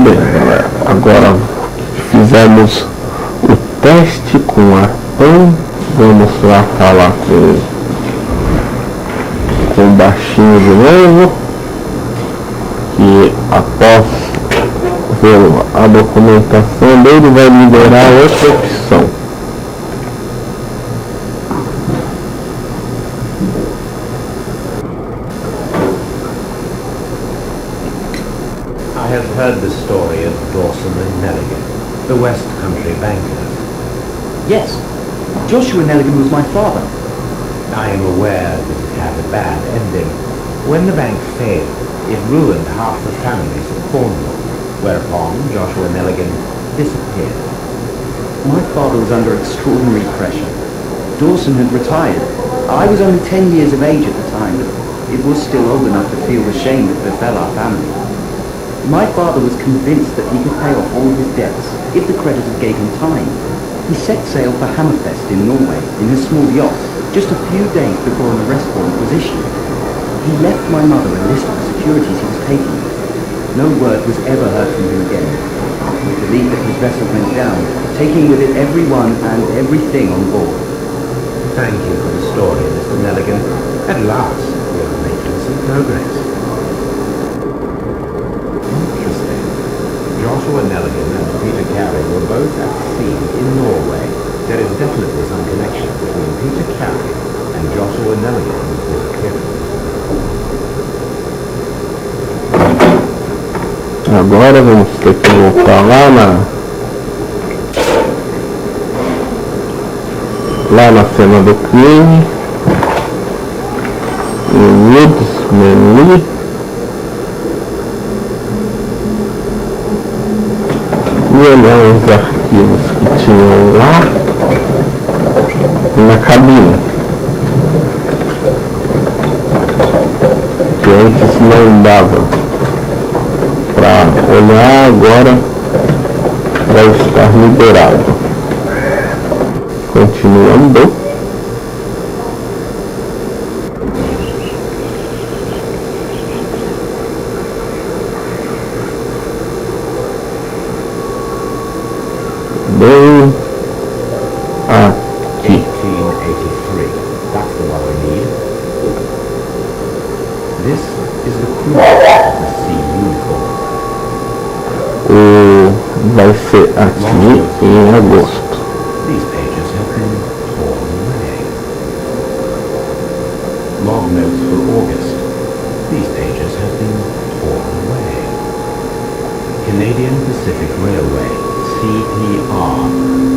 Bem, galera, agora fizemos o teste com a PAN. Vamos lá falar com o baixinho de novo, que após ver a documentação dele vai liberar outra opção. I have heard the story of Dawson and Nelligan, the West Country bankers. Yes, Joshua Nelligan was my father. I am aware that it had a bad ending. When the bank failed, it ruined half the families of Cornwall, whereupon Joshua Nelligan disappeared. My father was under extraordinary pressure. Dawson had retired. I was only 10 years of age at the time, but it was still old enough to feel the shame that befell our family. My father was convinced that he could pay off all his debts if the creditors gave him time. He set sail for Hammerfest in Norway in a small yacht just a few days before an arrest warrant was issued. He left my mother a list of the securities he was taking. No word was ever heard from him again. We believe that his vessel went down, taking with it everyone and everything on board. Thank you for the story, Mr. Nelligan. At last, we are making some progress. Interesting. Joshua Nelligan and Peter Carey were both at sea in Norway. There is definitely some connection between Peter Carey and Joshua Nelligan's disappearance. Agora vamos ter que voltar lá na cena do crime, em Woods Menu, e olhar os arquivos que tinham lá na cabine, que antes não dava para olhar, agora vai estar liberado. Continuando. Bem aqui. 1883. That's the one we need. This is the crew of the Sea Unicorn. Vai ser aqui em agosto. These pages have been torn away. Log notes for August. These pages have been torn away. Canadian Pacific Railway, CPR,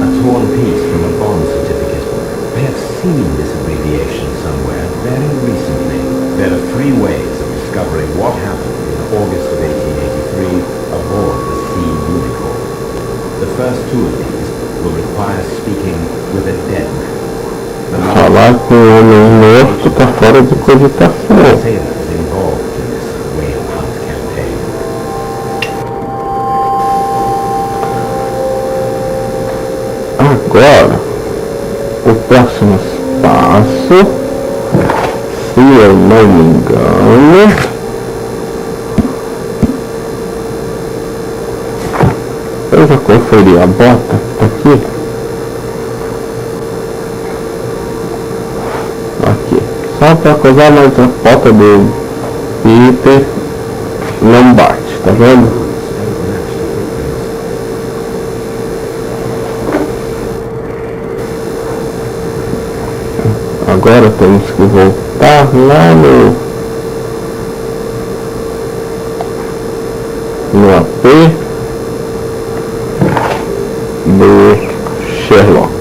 a torn piece from a bond certificate. I have seen this abbreviation somewhere very recently. There are three ways of discovering what happened in August of 1883 aboard the Sea Unicorn. The first two of these will require speaking with a dead man. Falar com um homem morto está fora de cogitação. Sailors involved in this whale hunt campaign. Agora, o próximo passo, se eu não me engano, eu já conferi a bota que tá aqui. Aqui. Só para coisar, mas a bota do Peter não bate, tá vendo? Agora temos que voltar lá no AP do Sherlock.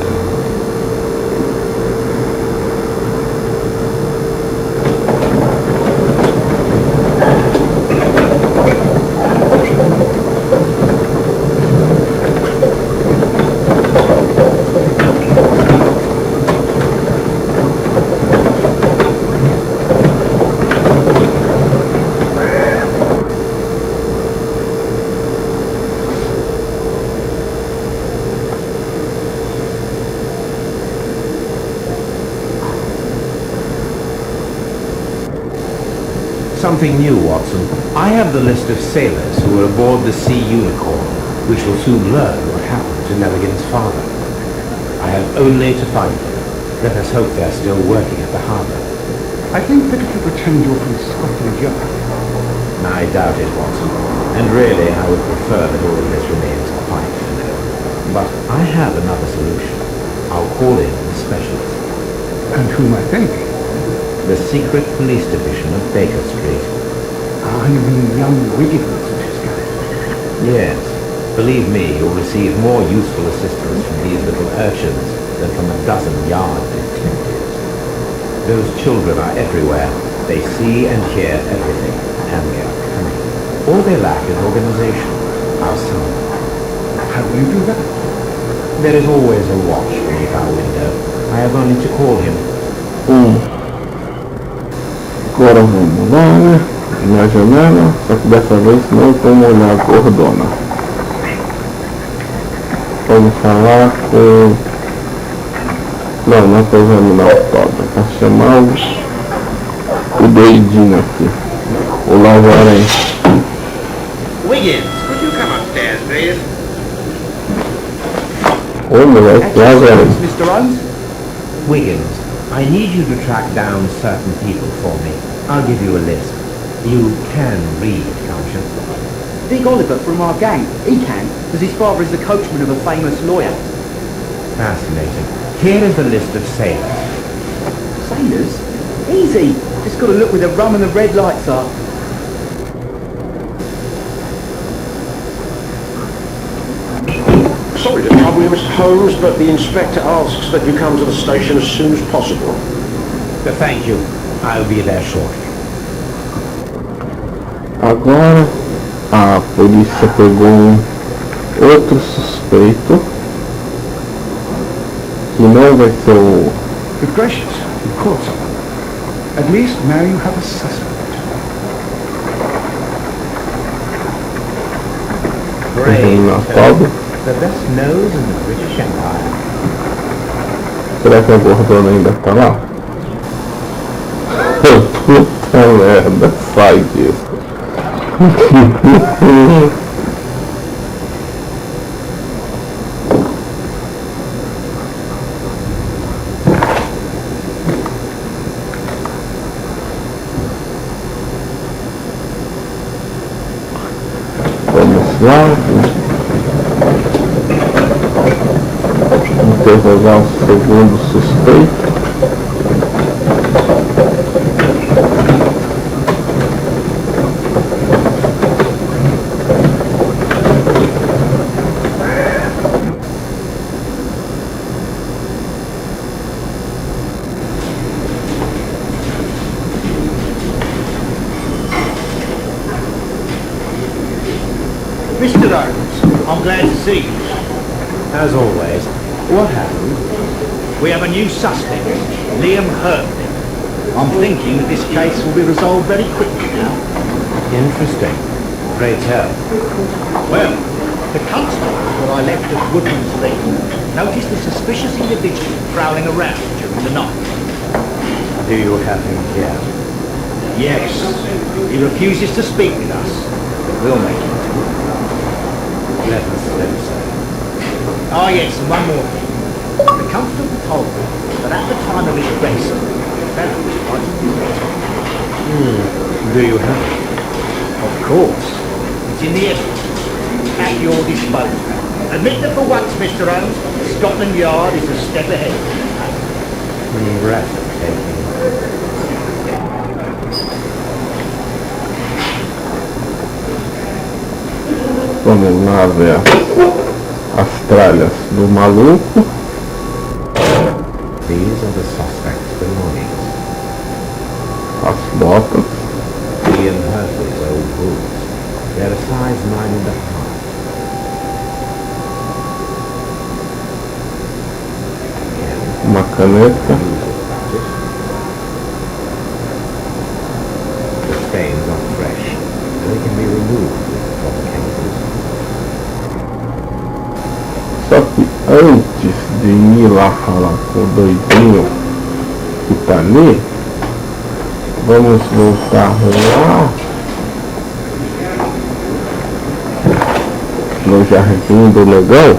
something new, Watson. I have the list of sailors who were aboard the Sea Unicorn. We shall soon learn what happened to Nelligan's father. I have only to find them. Let us hope they're still working at the harbour. I think that if you pretend you're from Scotland Yard... I doubt it, Watson. And really, I would prefer that all of this remains quiet for now. But I have another solution. I'll call in the specialist. And whom I think? The secret police division of Baker Street. Ah, you mean young Wiggins and his guy? Yes. Believe me, you'll receive more useful assistance from these little urchins than from a dozen yard detectives. Those children are everywhere. They see and hear everything, and they are cunning. All they lack is organization. Our son. How will you do that? There is always a watch beneath our window. I have only to call him. Agora vamos lá, né? Na janela, só que dessa vez não como olhar a gordona. Vamos falar com... Não estou vendo na autópsia. Para chamar o doidinho aqui. O Lavarém. Wiggins, could you come upstairs, please? Ô moleque, Lavarém. Mr. Holmes? Wiggins, I need you to track down certain people for me. I'll give you a list. You can read, can't you? Dick Oliver from our gang. He can, because his father is the coachman of a famous lawyer. Fascinating. Here is the list of sailors. Sailors? Easy. Just got to look where the rum and the red lights are. Sorry to trouble you, Mr. Holmes, but the inspector asks that you come to the station as soon as possible. Thank you. I'll be there shortly. Agora a polícia pegou outro suspeito, que não vai ser o... Good gracious, you caught someone. At least now you have a suspect. Great. The best nose in the British Empire. Será que a gordona ainda tá lá? Puta merda, sai disso. Vamos lá. Interrogar o segundo suspeito. Mr. Holmes, I'm glad to see you. As always. What happened? We have a new suspect, Liam Hertley. I'm thinking that this case will be resolved very quickly now. Interesting. Pray tell. Well, the constables that I left at Woodman's Lead noticed a suspicious individual prowling around during the night. Do you have him here? Yes, he refuses to speak with us, but we'll make him talk. Let us say. Oh yes, and one more thing. The constable told me that at the time of his arrest, the fellow was quite good. Do you have it? Of course. It's in the evidence. At your disposal. Admit that for once, Mr. Holmes, Scotland Yard is a step ahead. Breathtaking. Vamos lá ver as tralhas do maluco. These are the suspect's belongings. As botas. Ian Hertley's old boots. They're a size 9.5. Uma caneta. The stains are fresh, and they can be removed with proper chemicals. Só que antes de ir lá falar com o doidinho que tá ali, Vamos voltar lá no jardim do negão,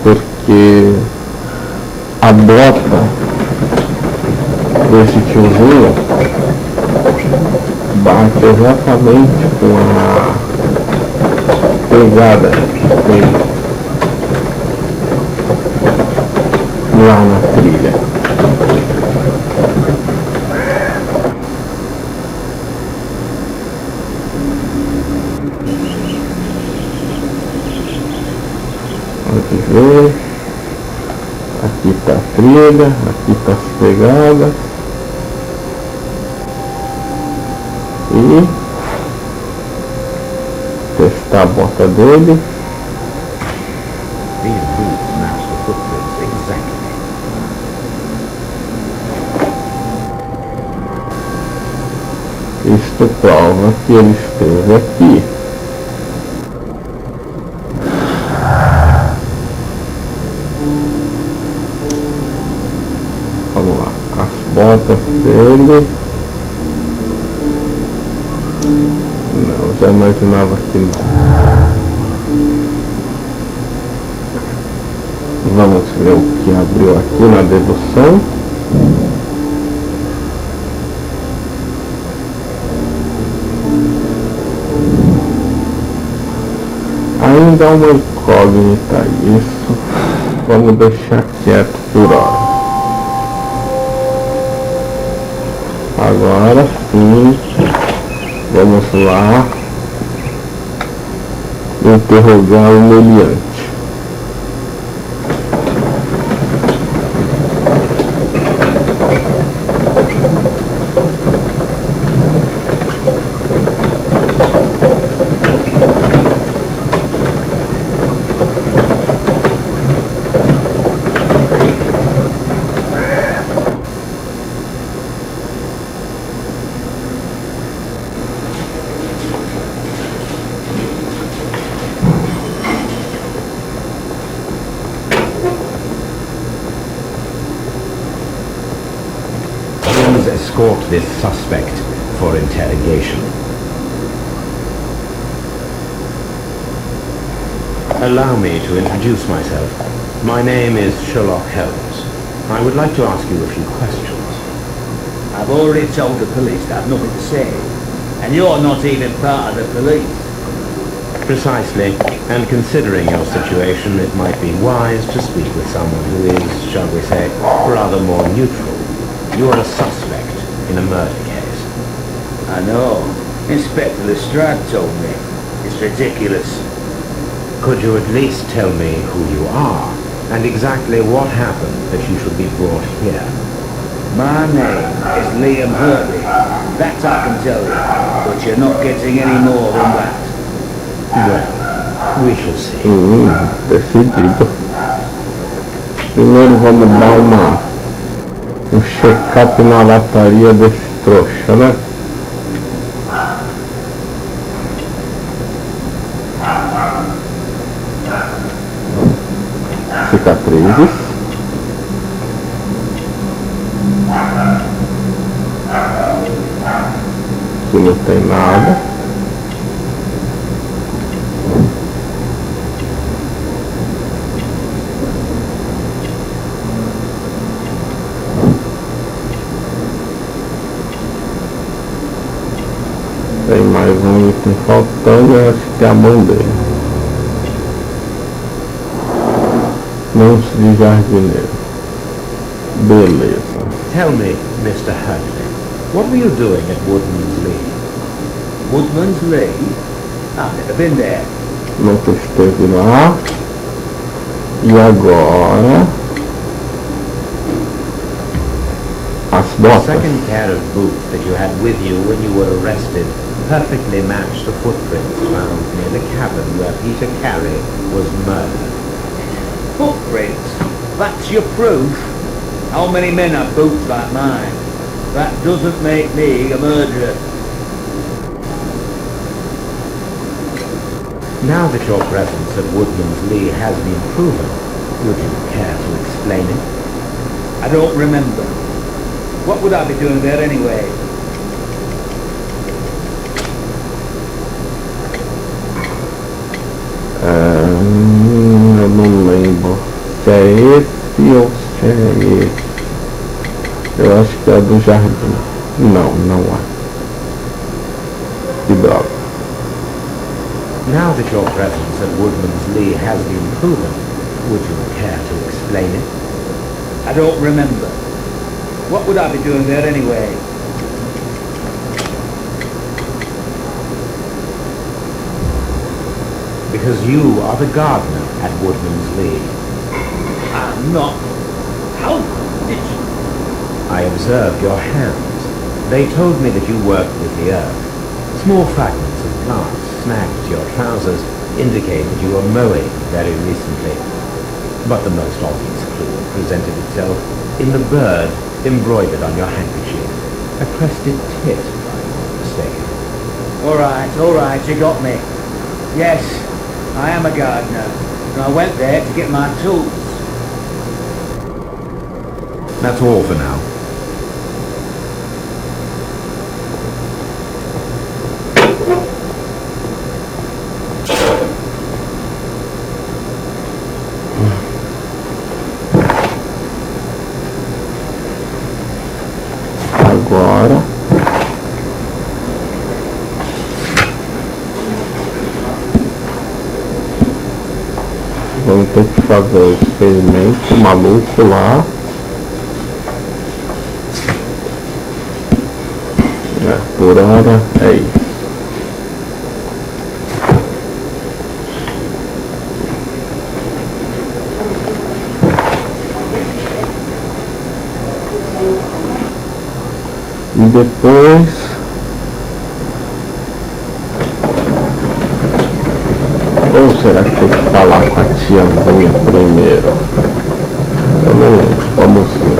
porque a bota desse tiozinho bate exatamente com a pegada que tem lá na trilha. Pode ver, aqui está a trilha, aqui está as pegadas e testar a bota dele. These boots match the footprints exactly. Isto prova que ele esteve aqui. Vamos lá, as botas dele. Não, já imaginava que não. Vamos ver o que abriu aqui na dedução. Ainda há uma incógnita, isso vamos deixar quieto por hora. Agora sim, vamos lá interrogar o meliante. Escort this suspect for interrogation. Allow me to introduce myself. My name is Sherlock Holmes. I would like to ask you a few questions. I've already told the police that I've nothing to say. And you're not even part of the police. Precisely. And considering your situation, it might be wise to speak with someone who is, shall we say, rather more neutral. You are a suspect in a murder case. I know. Inspector Lestrade told me. It's ridiculous. Could you at least tell me who you are, and exactly what happened that you should be brought here? My name is Liam Hurley. That I can tell you. But you're not getting any more than that. Well, we shall see. Decidido. Primeiro vamos dar um check-up na lataria desse trouxa, né? Cicatrizes. Aqui não tem nada. Tem mais um item faltando, eu acho que é a mão dele. Mãos de jardineiro. Beleza. Tell me, Mr. Hurley, what were you doing at Woodman's Lee? Woodman's Lee? I've never been there. Nunca esteve lá. E agora as The botas. second pair of boots that you had with you when you were arrested perfectly matched the footprints found near the cabin where Peter Carey was murdered. Footprints? That's your proof? How many men have boots like mine? That doesn't make me a murderer. Now that your presence at Woodman's Lee has been proven, would you care to explain it? I don't remember. What would I be doing there anyway? Eu não lembro se é esse ou se é esse. Eu acho que é do jardim. Não, não é. Que droga. Now that your presence at Woodman's Lee has been proven, would you care to explain it? I don't remember. What would I be doing there anyway? Because you are the gardener at Woodman's Lee. I'm not. How did you... I observed your hands. They told me that you worked with the earth. Small fragments of plants snagged to your trousers indicate that you were mowing very recently. But the most obvious clue presented itself in the bird embroidered on your handkerchief. A crested tit, if I'm not mistaken. All right, you got me. Yes, I am a gardener, and I went there to get my tools. That's all for now. Agora vamos ter que fazer o experimento maluco lá. Por hora é isso. E depois ou será que tem que falar com a tiazinha primeiro? Eu não lembro, vamos ver.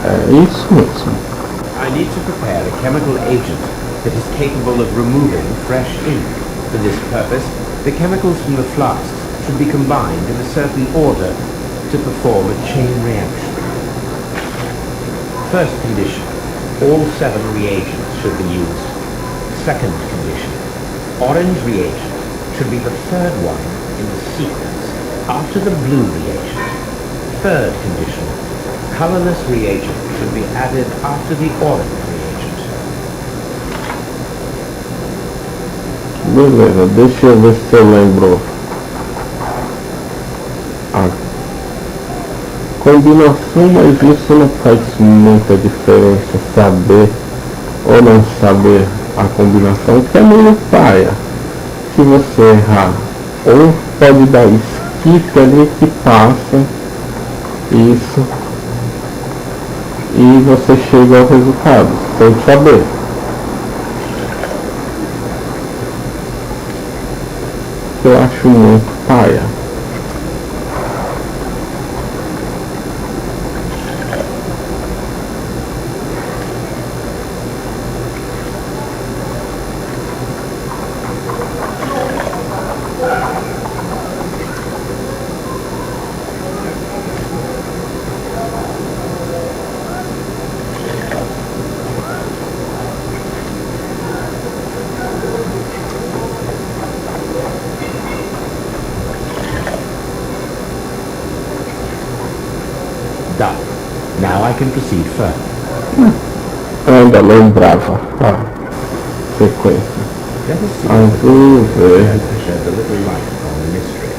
É isso mesmo. I need to prepare a chemical agent that is capable of removing fresh ink. For this purpose, the chemicals from the flasks should be combined in a certain order to perform a chain reaction. First condition, all 7 reagents should be used. Second condition, orange reagent should be the third one in the sequence after the blue reagent. Third condition, colorless reagent should be added after the orange reagent. Beleza, deixa eu ver se eu lembro a combinação, mas isso não faz muita diferença saber ou não saber a combinação, que é meio paia. Se você errar, ou pode dar skip ali que passa isso e você chega ao resultado sem saber. Eu acho muito paia. Done. Now I can proceed further. Eu ainda lembrava a sequência. Let us see Azul, verde. to shed a little light on the mystery.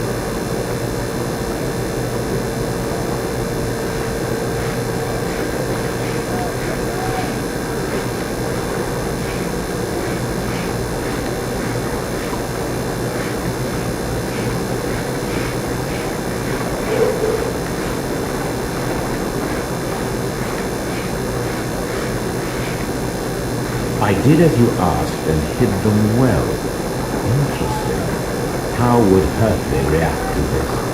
I did as you asked and hid them well. Interesting. How would Hertley react to this?